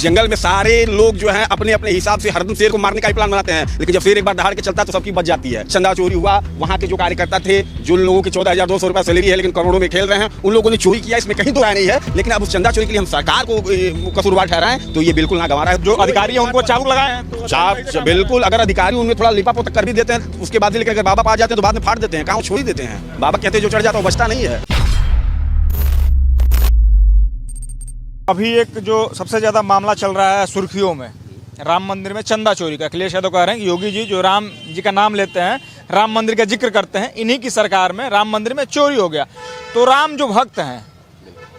जंगल में सारे लोग जो हैं अपने अपने हिसाब से हरदम शेर को मारने का ही प्लान बनाते हैं, लेकिन जब शेर एक बार दहाड़ के चलता है तो सबकी बच जाती है। चंदा चोरी हुआ, वहाँ के जो कार्यकर्ता थे, जो लोगों की 14,200 रुपया सैलरी है लेकिन करोड़ों में खेल रहे हैं, उन लोगों ने चोरी किया, इसमें कहीं तो राय नहीं है। लेकिन अब उस चंदा चोरी के लिए हम सरकार को कसूरवार ठहराएं तो ये बिल्कुल ना गंवा रहा है। जो अधिकारी है उनको चाबुक लगाए हैं तो चाप बिल्कुल, अगर अधिकारी उनमें थोड़ा लिपापोत कर भी देते हैं उसके बाद, लेकिन अगर बाबा आ जाते हैं तो बाद में फाड़ देते हैं, काम छोड़ ही देते हैं। बाबा कहते हैं जो चढ़ जाता है वो बचता नहीं है। अभी एक जो सबसे ज्यादा मामला चल रहा है सुर्खियों में, राम मंदिर में चंदा चोरी का। अखिलेश यादव कह रहे हैं कि योगी जी जो राम जी का नाम लेते हैं, राम मंदिर का जिक्र करते हैं, इन्हीं की सरकार में राम मंदिर में चोरी हो गया। तो राम जो भक्त हैं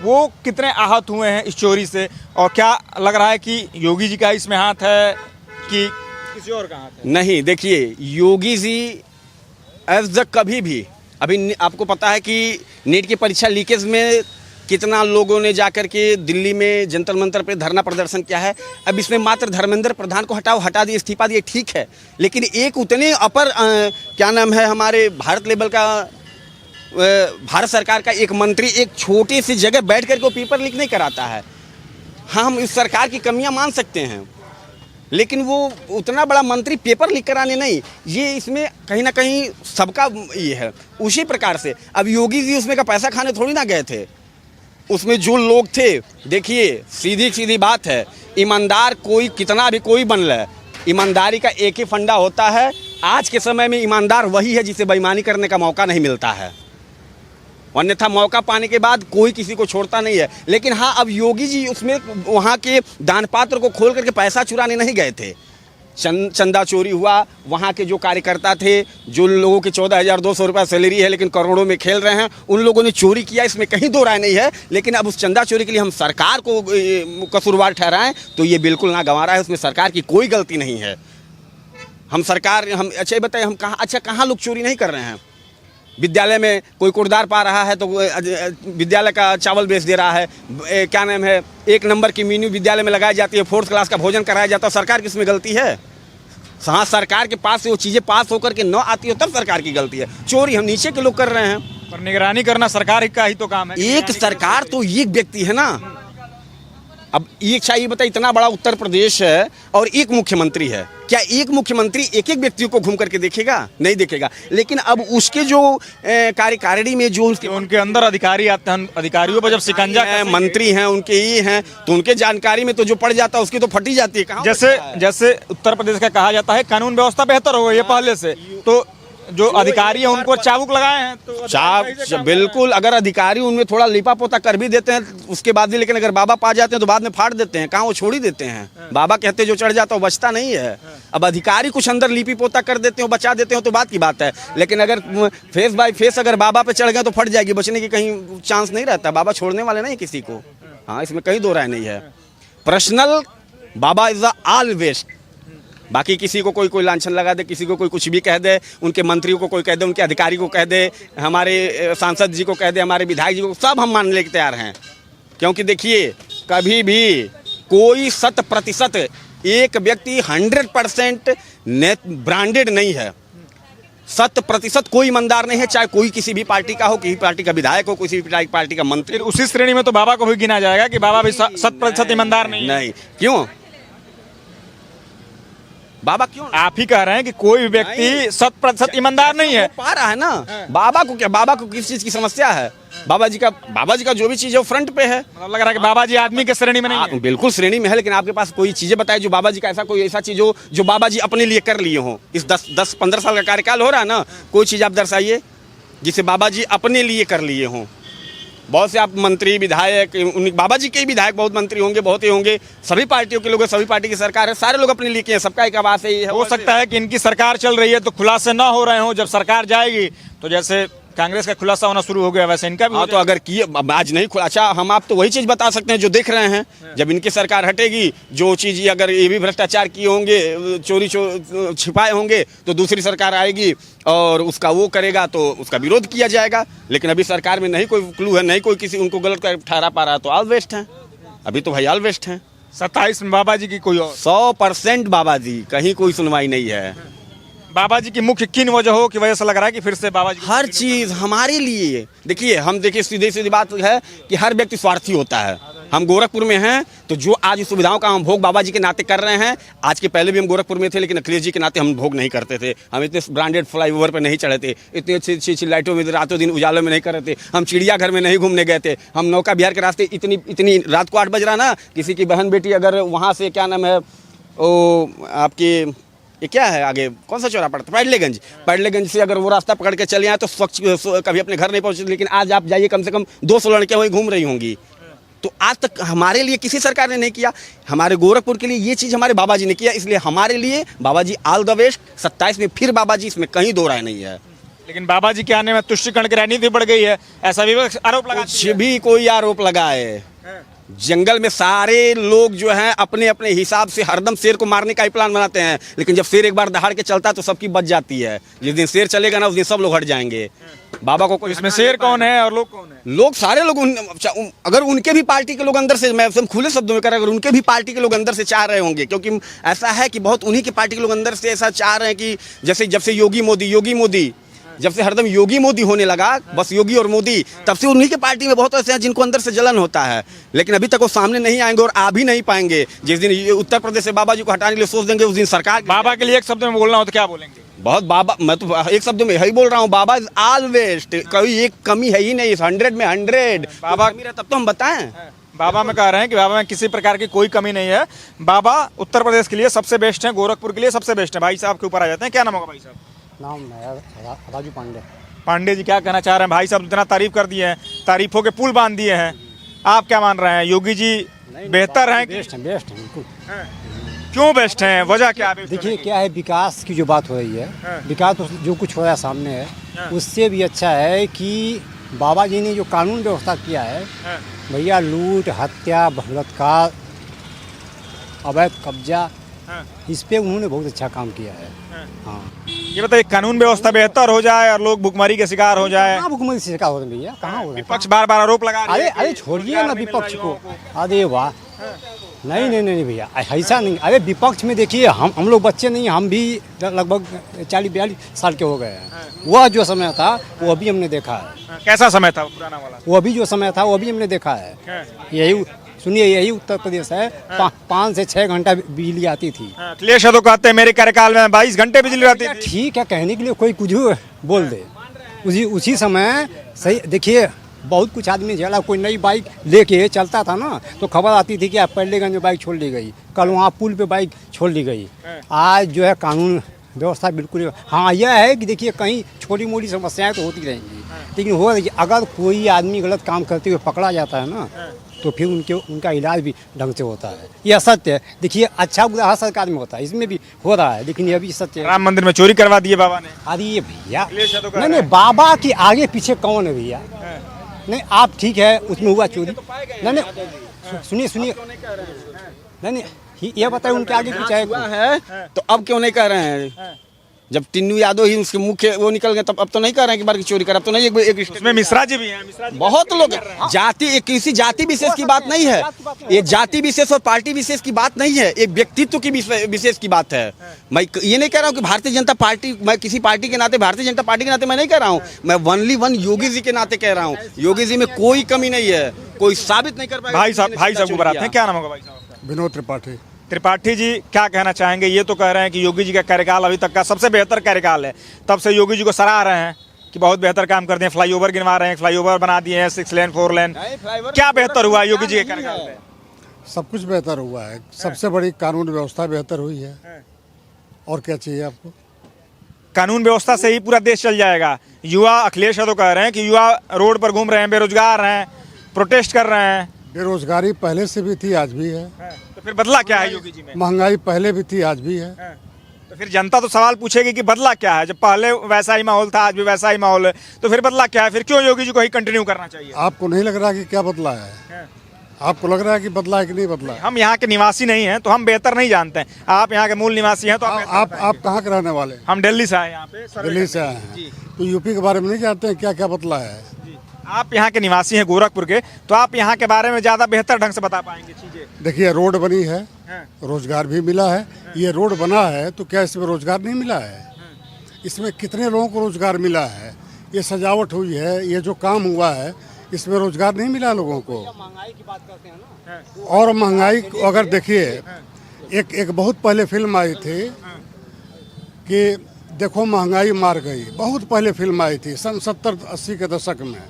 वो कितने आहत हुए हैं इस चोरी से, और क्या लग रहा है कि योगी जी का इसमें हाथ है कि किसी और का हाथ है? नहीं, देखिए योगी जी एज कभी भी, अभी आपको पता है कि नीट की परीक्षा लीकेज में कितना लोगों ने जाकर के दिल्ली में जंतर मंतर पे धरना प्रदर्शन किया है। अब इसमें मात्र धर्मेंद्र प्रधान को हटा दिए, इस्तीफा दिए, ठीक है, लेकिन एक उतने अपर क्या नाम है हमारे भारत लेवल का भारत सरकार का एक मंत्री एक छोटी सी जगह बैठ करके पेपर लीक नहीं कराता है। हाँ, हम इस सरकार की कमियां मान सकते हैं, लेकिन वो उतना बड़ा मंत्री पेपर लीक कराने नहीं, ये इसमें कहीं ना कहीं सबका ये है। उसी प्रकार से अब योगी जी उसमें का पैसा खाने थोड़ी ना गए थे, उसमें जो लोग थे, देखिए सीधी सीधी बात है, ईमानदार कोई कितना भी कोई बन ले, ईमानदारी का एक ही फंडा होता है। आज के समय में ईमानदार वही है जिसे बेईमानी करने का मौका नहीं मिलता है, अन्यथा मौका पाने के बाद कोई किसी को छोड़ता नहीं है। लेकिन हाँ, अब योगी जी उसमें वहाँ के दान पात्र को खोल करके पैसा चुराने नहीं गए थे। चंदा चोरी हुआ, वहाँ के जो कार्यकर्ता थे, जो लोगों की 14,200 रुपया सैलरी है लेकिन करोड़ों में खेल रहे हैं, उन लोगों ने चोरी किया, इसमें कहीं दो राय नहीं है। लेकिन अब उस चंदा चोरी के लिए हम सरकार को कसूरवार ठहराएं तो ये बिल्कुल ना गंवा रहा है, उसमें सरकार की कोई गलती नहीं है। हम अच्छा बताइए, हम कहाँ लोग चोरी नहीं कर रहे हैं? विद्यालय में कोई कुर्दार पा रहा है तो विद्यालय का चावल बेच दे रहा है, क्या नाम है, 1 नंबर की मेन्यू विद्यालय में लगाई जाती है, 4th क्लास का भोजन कराया जाता है, सरकार की इसमें गलती है? हाँ, सरकार के पास से वो चीज़ें पास होकर के न आती हो तब सरकार की गलती है। चोरी हम नीचे के लोग कर रहे हैं, पर निगरानी करना सरकार का ही तो काम है। एक सरकार तो एक व्यक्ति है ना। अब एक चाहिए बताइए, इतना बड़ा उत्तर प्रदेश है और एक मुख्यमंत्री है, क्या एक मुख्यमंत्री एक एक व्यक्ति को घूम करके देखेगा? नहीं देखेगा। लेकिन अब उसके जो कार्यकारिणी में जो उनके अंदर अधिकारी आते हैं, अधिकारियों पर जब शिकंजा मंत्री हैं उनके ये हैं तो उनके जानकारी में तो जो पड़ जाता है उसकी तो फटी जाती है। जैसे उत्तर प्रदेश का कहा जाता है कानून व्यवस्था बेहतर हो गई है पहले से, तो जो अधिकारी है उनको चाबुक लगाए हैं तो बिल्कुल, अगर अधिकारी उनमें थोड़ा लिपापोता कर भी देते हैं उसके बाद भी, लेकिन अगर बाबा पा जाते हैं तो बाद में फाड़ देते हैं, कहाँ वो छोड़ ही देते हैं। बाबा कहते हैं जो चढ़ जाता है वो बचता नहीं है। अब अधिकारी कुछ अंदर लिपि पोता कर देते हो, बचा देते हो तो बात की बात है, लेकिन अगर फेस बाय फेस अगर बाबा पे चढ़ गए तो फट जाएगी, बचने की कहीं चांस नहीं रहता। बाबा छोड़ने वाले नहीं किसी को। हाँ, इसमें कहीं दो राय नहीं है। Personal Baba is all best. बाकी किसी को कोई लांछन लगा दे, किसी को कोई कुछ भी कह दे, उनके मंत्रियों को कोई कह दे, उनके अधिकारी को कह दे, हमारे सांसद जी को कह दे, हमारे विधायक जी को, सब हम मानने के तैयार हैं। क्योंकि देखिए, कभी भी कोई 100% एक व्यक्ति 100% ब्रांडेड नहीं है। 100% कोई ईमानदार नहीं है, चाहे कोई किसी भी पार्टी का हो, किसी पार्टी का विधायक हो, किसी भी पार्टी का मंत्री। उसी श्रेणी में तो बाबा को भी गिना जाएगा कि बाबा भी 100% ईमानदार नहीं। क्यों बाबा, क्यों आप ही कह रहे हैं कि कोई भी व्यक्ति 100% ईमानदार नहीं है? पा रहा है ना। बाबा को क्या, बाबा को किस चीज की समस्या है? बाबा जी का जो भी चीज है वो फ्रंट पे है। मतलब लग रहा है कि बाबा जी आदमी के श्रेणी में नहीं है। बिल्कुल श्रेणी में है, लेकिन आपके पास कोई चीजें बताए जो बाबा जी का ऐसा चीज हो जो बाबा जी अपने लिए कर लिए हो। इस 10-15 साल का कार्यकाल हो रहा है ना, कोई चीज आप दर्शाइए जिसे बाबा जी अपने लिए कर लिए हों। बहुत से आप मंत्री विधायक, बाबा जी के ही विधायक बहुत मंत्री होंगे, बहुत ही होंगे, सभी पार्टियों के लोग, सभी पार्टी की सरकार है, सारे लोग अपने लिए किए हैं, सबका एक आवाज है। हो सकता है कि इनकी सरकार चल रही है तो खुलासे ना हो रहे हो, जब सरकार जाएगी तो जैसे कांग्रेस का खुलासा होना शुरू हो गया वैसे इनका भी। हाँ, तो अगर किए आज नहीं खुला, अच्छा हम आप तो वही चीज़ बता सकते हैं जो देख रहे हैं। जब इनकी सरकार हटेगी, जो चीज़ अगर ये भी भ्रष्टाचार किए होंगे, चोरी छिपाए होंगे, तो दूसरी सरकार आएगी और उसका वो करेगा तो उसका विरोध किया जाएगा। लेकिन अभी सरकार में नहीं कोई क्लू है, नहीं कोई किसी उनको गलत ठहरा पा रहा, तो ऑल वेस्ट हैं अभी, तो भाई ऑल वेस्ट हैं। 27 में बाबा जी की कोई और 100% बाबा जी, कहीं कोई सुनवाई नहीं है। बाबा जी की मुख्य किन वजहों की वजह से लग रहा है कि फिर से बाबा जी हर चीज हमारे लिए, देखिए सीधी बात है कि हर व्यक्ति स्वार्थी होता है। हम गोरखपुर में हैं, तो जो आज इस सुविधाओं का हम भोग बाबा जी के नाते कर रहे हैं, आज के पहले भी हम गोरखपुर में थे, लेकिन अखिलेश जी के नाते हम भोग नहीं करते थे। हम इतने ब्रांडेड फ्लाईओवर पर नहीं चढ़े थे, इतनी अच्छी लाइटों में रातों दिन उजालों में नहीं कर रहे थे, हम चिड़ियाघर में नहीं घूमने गए थे, हम नौका बिहार के रास्ते इतनी रात को 8 बज रहा ना, किसी की बहन बेटी अगर वहाँ से क्या नाम है वो आपकी ये क्या है आगे कौन सा चौराहा पड़ता है, पैडलेगंज से अगर वो रास्ता पकड़ के चले आए तो स्वच्छ कभी अपने घर नहीं पहुँचे। लेकिन आज आप जाइए, कम से कम 200 लड़कियाँ वहीं घूम रही होंगी। तो आज तक हमारे लिए किसी सरकार ने नहीं किया, हमारे गोरखपुर के लिए ये चीज़ हमारे बाबा जी ने किया, इसलिए हमारे लिए बाबा जी ऑल द बेस्ट। 27 में फिर बाबा जी, इसमें कहीं दो राय नहीं है। लेकिन बाबा जी के आने में तुष्टिकरण की राजनीति बढ़ गई है, ऐसा भी आरोप लगा कुछ भी कोई आरोप लगाए, जंगल में सारे लोग जो हैं अपने अपने हिसाब से हरदम शेर को मारने का ही प्लान बनाते हैं, लेकिन जब शेर एक बार दहाड़ के चलता है तो सबकी बच जाती है। जिस दिन शेर चलेगा ना उस दिन सब लोग हट जाएंगे। बाबा को कोई इसमें शेर कौन है और लोग कौन है? लोग सारे लोग अगर उनके भी पार्टी के लोग अंदर से, मैं एकदम खुले शब्दों में कह रहा हूं, अगर उनके भी पार्टी के लोग अंदर से चाह रहे होंगे, क्योंकि ऐसा है कि बहुत उन्हीं के पार्टी के लोग अंदर से ऐसा चाह रहे हैं कि जैसे जब से योगी मोदी जब से हरदम योगी मोदी होने लगा, बस योगी और मोदी, तब से उन्हीं के पार्टी में बहुत ऐसे हैं जिनको अंदर से जलन होता है, लेकिन अभी तक वो सामने नहीं आएंगे और आ भी नहीं पाएंगे। जिस दिन ये उत्तर प्रदेश से बाबा जी को हटाने के लिए सोच देंगे, उस दिन सरकार बाबा के लिए एक शब्द में बोलना हो तो क्या बोलेंगे? बहुत बाबा, मैं तो एक शब्द में यही बोल रहा हूँ, बाबा इज ऑलवेज, कोई एक कमी है ही नहीं, 100 में 100। बाबा कमी रहा तब तो हम बताएं। बाबा में कह रहे हैं कि बाबा में किसी प्रकार की कोई कमी नहीं है, बाबा उत्तर प्रदेश के लिए सबसे बेस्ट है, गोरखपुर के लिए सबसे बेस्ट है। भाई साहब के ऊपर आ जाते हैं, क्या नाम होगा भाई साहब? नाम है राजू पांडे। पांडे जी क्या कहना चाह रहे हैं? भाई साहब इतना तारीफ कर दिए हैं, तारीफों के पुल बांध दिए हैं, आप क्या मान रहे हैं? योगी जी बेहतर हैं? बेस्ट है बिल्कुल। क्यों बेस्ट हैं, वजह क्या है? देखिए क्या है, विकास की जो बात हो रही है, विकास तो जो कुछ हो रहा है सामने है, उससे भी अच्छा है कि बाबा जी ने जो कानून व्यवस्था किया है, भैया लूट हत्या बलात्कार अवैध कब्जा, इस पे उन्होंने बहुत अच्छा काम किया है। हाँ, ये बताइए, कानून व्यवस्था बेहतर हो जाए और लोग भुखमरी के शिकार हो जाए? कहाँ भुखमरी से शिकार हो रहे हैं भैया, कहाँ हो रहा है? विपक्ष बार बार आरोप लगा रही है। अरे छोड़िए ना विपक्ष को, अरे वाह, नहीं भैया ऐसा नहीं। अरे विपक्ष में देखिए, हम लोग बच्चे नहीं, हम भी लगभग 40-42 साल के हो गए हैं। वह जो समय था वो अभी हमने देखा है। कैसा समय था पुराना वाला? वो अभी जो समय था वो अभी हमने देखा है। यही सुनिए, यही उत्तर प्रदेश है, 5 से 6 घंटा बिजली आती थी। अखिलेश यादव कहते हैं मेरे कार्यकाल में 22 घंटे बिजली आती थी। ठीक है, कहने के लिए कोई कुछ बोल दे, उसी समय सही। देखिए बहुत कुछ आदमी झेला, कोई नई बाइक लेके चलता था ना तो खबर आती थी कि आप पैडलेगंज में बाइक छोड़ ली गई, कल वहाँ पुल पे बाइक छोड़ ली गई। आज जो है कानून व्यवस्था बिल्कुल, हाँ यह है कि देखिए कहीं छोटी मोटी समस्याएं तो होती रहेंगी, लेकिन हो रही, अगर कोई आदमी गलत काम करते हुए पकड़ा जाता है ना तो फिर उनका इलाज भी ढंग से होता है। यह सत्य है। देखिए अच्छा बुरा हर सरकार में होता है, इसमें भी हो रहा है, लेकिन यह भी सत्य है। राम मंदिर में चोरी करवा दिए बाबा ने। अरे ये भैया नहीं, बाबा के आगे पीछे कौन है भैया? नहीं आप ठीक है, उसमें हुआ चोरी, नहीं सुनिए नहीं, ये बताए उनके आगे पीछे है तो अब क्यों नहीं कह रहे हैं? जब टिन्नू यादव ही उसके मुख्य वो निकल गए, तब अब तो नहीं कर रहे हैं कि बार की चोरी कर, अब तो नहीं। एक उसमें मिश्रा जी भी हैं, बहुत लोग, जाति किसी जाति विशेष की बात नहीं है, ये जाति विशेष और पार्टी विशेष की बात नहीं है, ये व्यक्तित्व की विशेष की बात है। मैं ये नहीं कह रहा हूँ कि भारतीय जनता पार्टी, मैं किसी पार्टी के नाते, भारतीय जनता पार्टी के नाते मैं नहीं कह रहा हूँ, मैं ओनली वन योगी जी के नाते कह रहा हूँ। योगी जी में कोई कमी नहीं है, कोई साबित नहीं कर पाएगा। भाई साहब को बताते हैं, क्या नाम होगा भाई साहब? विनोद त्रिपाठी। त्रिपाठी जी क्या कहना चाहेंगे? ये तो कह रहे हैं कि योगी जी का कार्यकाल अभी तक का सबसे बेहतर कार्यकाल है, तब से योगी जी को सराह रहे हैं कि बहुत बेहतर काम करते हैं, फ्लाईओवर गिनवा रहे हैं, फ्लाईओवर बना दिए हैं, 6 लेन 4 लेन। क्या बेहतर हुआ योगी जी के कार्यकाल में? सब कुछ बेहतर हुआ है, सबसे बड़ी कानून व्यवस्था बेहतर हुई है, और क्या चाहिए आपको? कानून व्यवस्था से ही पूरा देश चल जाएगा। युवा, अखिलेश यादव कह रहे हैं कि युवा रोड पर घूम रहे हैं, बेरोजगार हैं, प्रोटेस्ट कर रहे हैं। बेरोजगारी पहले से भी थी, आज भी है। तो फिर बदला क्या है योगी जी में? महंगाई पहले भी थी, आज भी है। तो फिर जनता तो सवाल पूछेगी कि बदला क्या है? जब पहले वैसा ही माहौल था, आज भी वैसा ही माहौल है, तो फिर बदला क्या है? फिर क्यों योगी जी को ही कंटिन्यू करना चाहिए? आपको नहीं लग रहा कि क्या बदला है? आपको लग रहा है कि बदला है कि नहीं बदला? हम यहाँ के निवासी नहीं हैं तो हम बेहतर नहीं जानते हैं। आप यहाँ के मूल निवासी हैं तो आप कहाँ के रहने वाले? हम दिल्ली से आए, यहाँ पे दिल्ली से आए हैं, तो यूपी के बारे में नहीं जानते हैं क्या क्या बदला है? आप यहाँ के निवासी हैं गोरखपुर के, तो आप यहाँ के बारे में ज्यादा बेहतर ढंग से बता पाएंगे चीजें। देखिए रोड बनी है, रोजगार भी मिला है। ये रोड बना है तो क्या इसमें रोजगार नहीं मिला है? इसमें कितने लोगों को रोजगार मिला है? ये सजावट हुई है, ये जो काम हुआ है, इसमें रोजगार नहीं मिला लोगों को। महंगाई की बात करते हैं ना, और महंगाई अगर देखिए, एक बहुत पहले फिल्म आई थी कि देखो महंगाई मार गई, बहुत पहले फिल्म आई थी सन 70-80 के दशक में।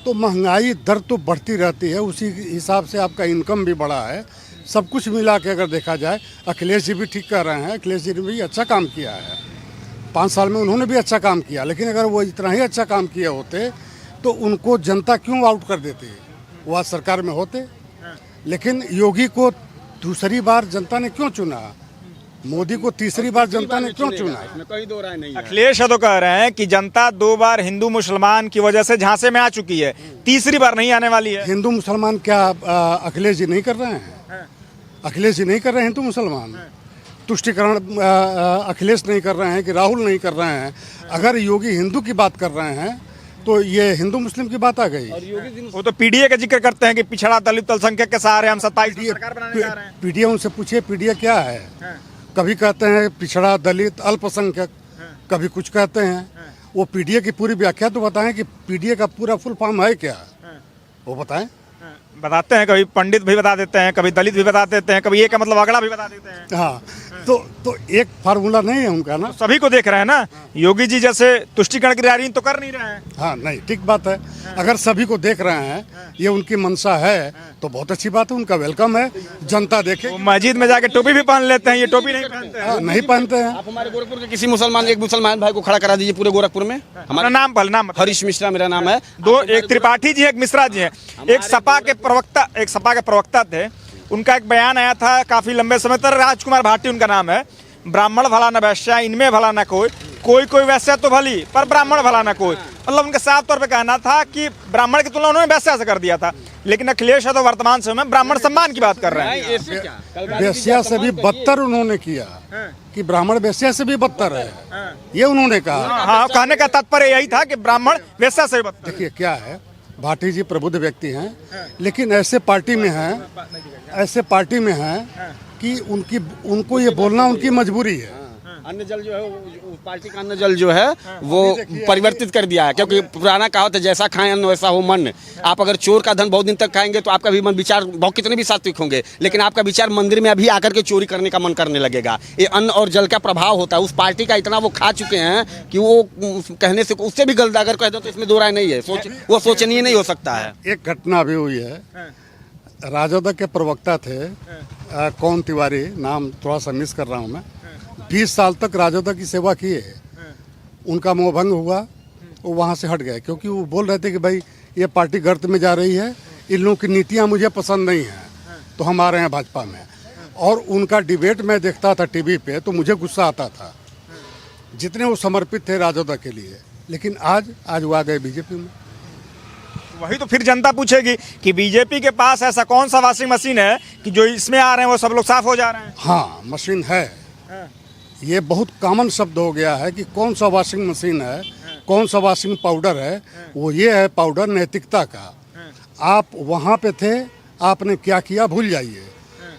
तो महंगाई दर तो बढ़ती रहती है, उसी हिसाब से आपका इनकम भी बढ़ा है। सब कुछ मिला के अगर देखा जाए, अखिलेश जी भी ठीक कर रहे हैं, अखिलेश जी ने भी अच्छा काम किया है, 5 साल में उन्होंने भी अच्छा काम किया। लेकिन अगर वो इतना ही अच्छा काम किए होते तो उनको जनता क्यों आउट कर देती, वो आज सरकार में होते। लेकिन योगी को दूसरी बार जनता ने क्यों चुना, मोदी को तीसरी बार जनता ने क्यों चुना? इसमें कोई दो राय नहीं है। अखिलेश यादव कह रहे हैं कि जनता 2 बार हिंदू मुसलमान की वजह से झांसे में आ चुकी है, तीसरी बार नहीं आने वाली है। हिंदू मुसलमान क्या अखिलेश जी नहीं कर रहे हैं? अखिलेश जी नहीं कर रहे हैं हिंदू मुसलमान तुष्टिकरण, अखिलेश नहीं कर रहे हैं कि राहुल नहीं कर रहे हैं। अगर योगी हिंदू की बात कर रहे हैं तो ये हिंदू मुस्लिम की बात आ गई। वो तो पीडीए का जिक्र करते हैं कि पिछड़ा दलित अल्पसंख्यक के सहारे हम 27 सरकार बनाने जा रहे हैं। पीडीए उनसे पूछिए पीडीए क्या है। कभी कहते हैं पिछड़ा दलित अल्पसंख्यक, कभी कुछ कहते हैं। वो पीडीए की पूरी व्याख्या तो बताएं कि पीडीए का पूरा फुल फॉर्म है क्या, वो बताएं। बताते हैं, कभी पंडित भी बता देते हैं, कभी दलित भी बता देते हैं, कभी ये का मतलब अगड़ा भी बता देते हैं। हाँ, तो एक फार्मूला नहीं है उनका ना। सभी को देख रहे हैं ना, योगी जी जैसे तुष्टिकरण की तैयारी तो कर नहीं रहे हैं। हाँ नहीं, ठीक बात है। अगर सभी को देख रहे हैं, ये उनकी मंशा है तो बहुत अच्छी बात है, उनका वेलकम है, जनता देखे। वो मस्जिद में जाके टोपी भी पहन लेते हैं, ये टोपी नहीं पहनते हैं। नहीं पहनते हैं। आप हमारे गोरखपुर के किसी एक मुसलमान भाई को खड़ा करा दीजिए पूरे गोरखपुर में। हमारा नाम पहले नाम बताइए। हरीश मिश्रा मेरा नाम है। एक त्रिपाठी जी, एक मिश्रा जी हैं। एक सपा के प्रवक्ता थे, उनका एक बयान आया था काफी लंबे समय तक, राजकुमार भाटी उनका नाम है। ब्राह्मण भला न वैश्या, इनमें भला न कोई वैश्या तो भली पर ब्राह्मण भला न कोई। मतलब उनका साफ तौर पे कहना था कि ब्राह्मण की तुलना उन्होंने वैश्या से कर दिया था। लेकिन अखिलेश यादव वर्तमान समय में ब्राह्मण सम्मान की बात कर रहे हैं। वैश्या से भी बदतर उन्होंने किया कि ब्राह्मण वैश्या से भी बदतर है, ये उन्होंने कहा। हाँ, कहने का तात्पर्य यही था कि ब्राह्मण वैश्या से भी बदतर। देखिए क्या है, भाटी जी प्रबुद्ध व्यक्ति हैं, लेकिन ऐसे पार्टी में हैं कि उनको ये बोलना उनकी मजबूरी है। अन्न जल जो है पार्टी का अन्न जल जो है वो परिवर्तित कर दिया है, क्योंकि पुराना कहावत है जैसा खाएं अन्न वैसा हो मन। आप अगर चोर का धन बहुत दिन तक खाएंगे तो आपका भी मन विचार बहुत कितने भी सात्विक होंगे, लेकिन आपका विचार मंदिर में अभी आकर के चोरी करने का मन करने लगेगा। ये अन्न और जल का प्रभाव होता है। उस पार्टी का इतना वो खा चुके हैं कि वो कहने से उससे भी गलत अगर कह दो तो इसमें दो राय नहीं है, वो सोचनीय नहीं हो सकता है। एक घटना अभी हुई है, राजद के प्रवक्ता थे कौन तिवारी, नाम थोड़ा सा मिस कर रहा हूँ मैं, 20 साल तक राजद की सेवा किए, उनका मोहभंग हुआ, वो वहाँ से हट गए क्योंकि वो बोल रहे थे कि भाई ये पार्टी गर्त में जा रही है, इन लोगों की नीतियाँ मुझे पसंद नहीं हैं, तो हम आ रहे हैं भाजपा में। और उनका डिबेट मैं देखता था टीवी पे तो मुझे गुस्सा आता था, जितने वो समर्पित थे राजद के लिए। लेकिन आज वो आ गए बीजेपी में। वही तो फिर जनता पूछेगी कि बीजेपी के पास ऐसा कौन सा वॉशिंग मशीन है कि जो इसमें आ रहे हैं वो सब लोग साफ हो जा रहे हैं। हाँ, मशीन है। ये बहुत कॉमन शब्द हो गया है कि कौन सा वॉशिंग मशीन है, कौन सा वॉशिंग पाउडर है। वो ये है पाउडर नैतिकता का। आप वहाँ पे थे, आपने क्या किया भूल जाइए।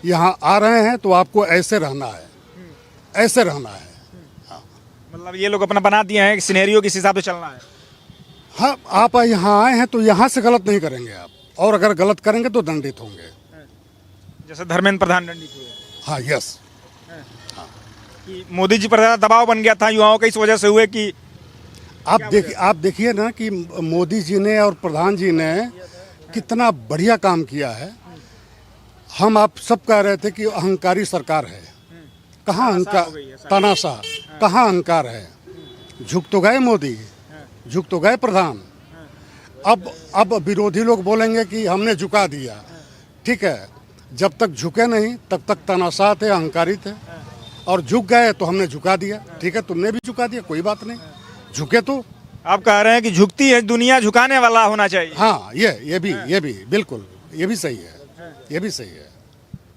यहाँ आ रहे हैं तो आपको ऐसे रहना है, ऐसे रहना है। हाँ। मतलब ये लोग अपना बना दिए हैं कि सिनेरियो किस हिसाब से चलना है। हाँ, आप यहाँ आए हैं तो यहाँ से गलत नहीं करेंगे आप, और अगर गलत करेंगे तो दंडित होंगे। जैसे धर्मेंद्र प्रधान दंडित हुए। हाँ, यस। कि मोदी जी पर ज़्यादा दबाव बन गया था युवाओं के, इस वजह से हुए कि आप देखिए ना कि मोदी जी ने और प्रधान जी ने कितना बढ़िया काम किया है। हम आप सब कह रहे थे कि अहंकारी सरकार है, कहाँ अहंकार, तानाशाह, कहाँ अहंकार है। झुक तो गए मोदी, झुक तो गए प्रधान। अब विरोधी लोग बोलेंगे कि हमने झुका दिया। ठीक है, जब तक झुके नहीं तब तक तानाशाह थे, अहंकारी थे, और झुक गए तो हमने झुका दिया। ठीक है, तुमने भी झुका दिया, कोई बात नहीं, झुके तो। आप कह रहे हैं कि झुकती है दुनिया, झुकाने वाला होना चाहिए। हाँ, ये भी बिल्कुल, ये भी सही है, ये भी सही है।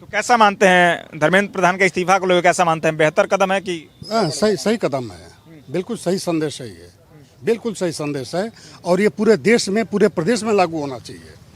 तो कैसा मानते हैं धर्मेंद्र प्रधान के इस्तीफा को लेकर, कैसा मानते हैं, बेहतर कदम है कि? सही कदम है, बिल्कुल सही संदेश है ये, बिल्कुल सही संदेश है। और ये पूरे देश में, पूरे प्रदेश में लागू होना चाहिए।